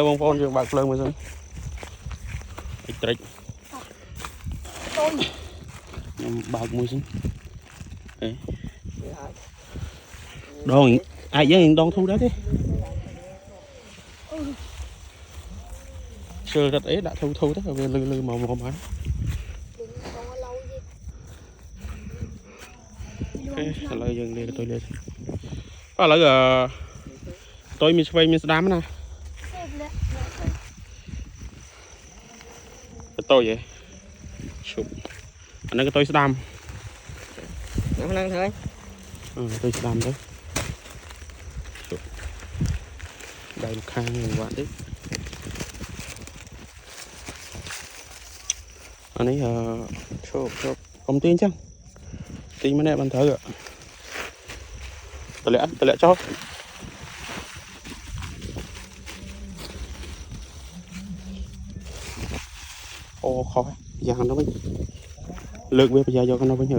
bông phôn dương bạc phơn mà dân trịch bạc mùi dân đòn ai với đòn thu đó thế sơ rất ấy đã thu thế rồi lư màu má lời dừng đi tôi lên có lỡ tôi mình phải mình đám nè tôi vậy anh cái tôi sẽ đam nắm lăng thôi tôi sẽ đam đấy đây một khang người bạn đấy anh ấy số công ty chăng tí mới nè bạn thở ạ tôi lẽ cho ô khó giang nó mới lượt bây giờ cho nó bây giờ